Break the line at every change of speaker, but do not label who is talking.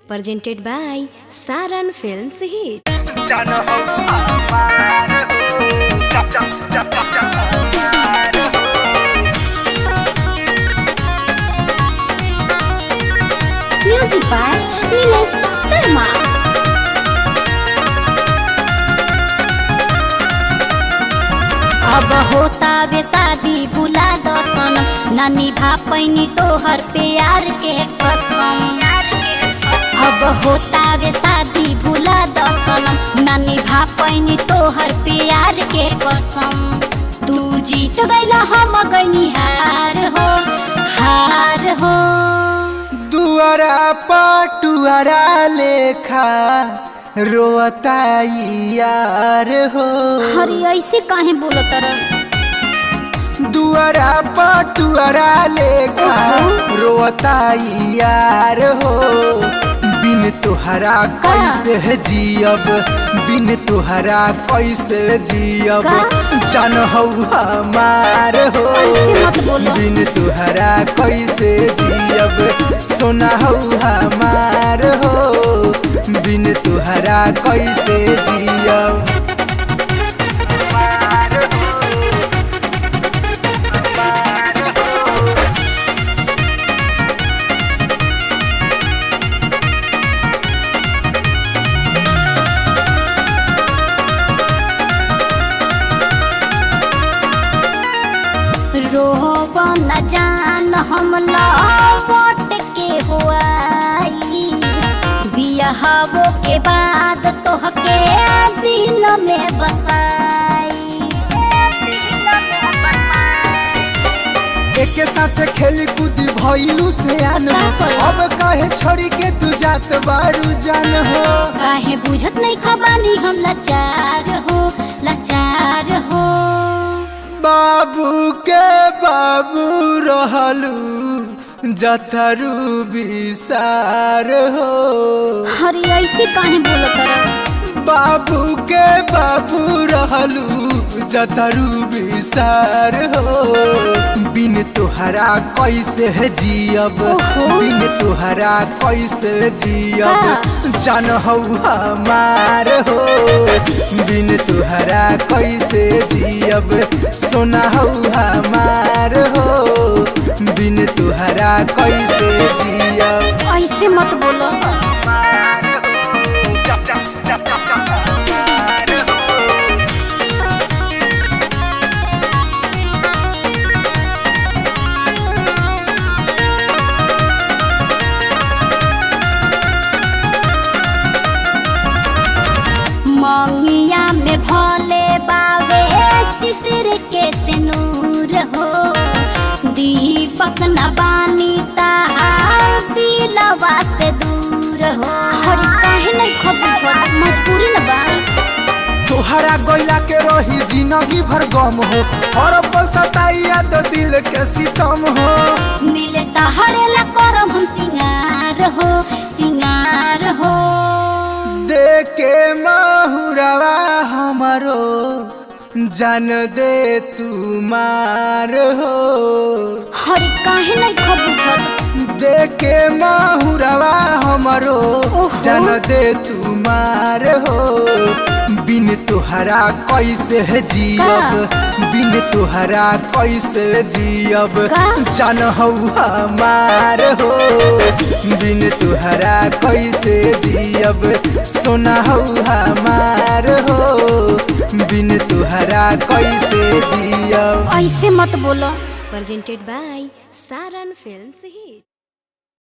presented by Saran Films Hit. Music by Nilesh Sharma.
अब होता वे शादी बुला दो सनम, ना निभा पैनी तोहर प्यार के कसम। अब होता वे शादी भुला दो सनम, ना निभा पैनी तोहर प्यार के कसम। तू जीत गईला हम गईनी हार हो, हार हो।
दुआरा पटुआरा लेखा रोता यार हो।
हरी ऐसे काहे बोलो तरह?
दुआरा पटुआरा लेखा रोता यार हो। बिन तुहरा कैसे जियब, बिन तुहरा कैसे जियब, जान हो हमार हो। बिन तुहरा कैसे जियब, सोना हो हमार हो। बिन तुहरा कैसे जियब।
रोब न जान हम लौट के हुआई, बियाहवो के बाद तोहके दिल में बसाई।
एक साथ खेल कूद भइलू से आन हो। अब काहे छोड़ी के तू जात बारू जान हो।
काहे बुझत नहीं खबानी हम लाचार हो, लाचार हो।
बाबू के बाबू रहलू जथरू विसार हो।
हरी ऐसे काहे बोलो तरह?
बाबू के बाबू रहलू जथरू विसार हो। बिन तुहरा कैसे जियब, बिन तुहरा कैसे जियब, जान हो हमार हो। बिन तुहरा कैसे जियब, सोना हो हमार हो। बिन तुहरा कैसे जियब।
ऐसे मत बोलो। मंगिया में भोले बावे शिशिर के सिनूर हो। दीपक न बानी ताहार दिलवा से दूर हो। हरी काहे नहीं खबुझत, मजबूरी न बा।
तुहरा गोइला के रही जिंदगी भर गम हो। हर पल सताइया तो दिल के सितम हो।
नीले तहरे ला करम हम सिंगार हो, सिंगार हो।
देके माहुरवा हमारो जान दे तू मार हो।
हरी काहे नहीं खबुझत?
देके माहुरवा हमारो जान दे तू मार हो। बिन तुहरा कैसे जियब, बिन तुहरा कैसे जियब, जान हो हमार हो। बिन तुहरा कैसे जियब, सोना हो हमार हो। बिन तुहरा कैसे जियब।
ऐसे मत बोलो।
Presented by Saran Films Hit.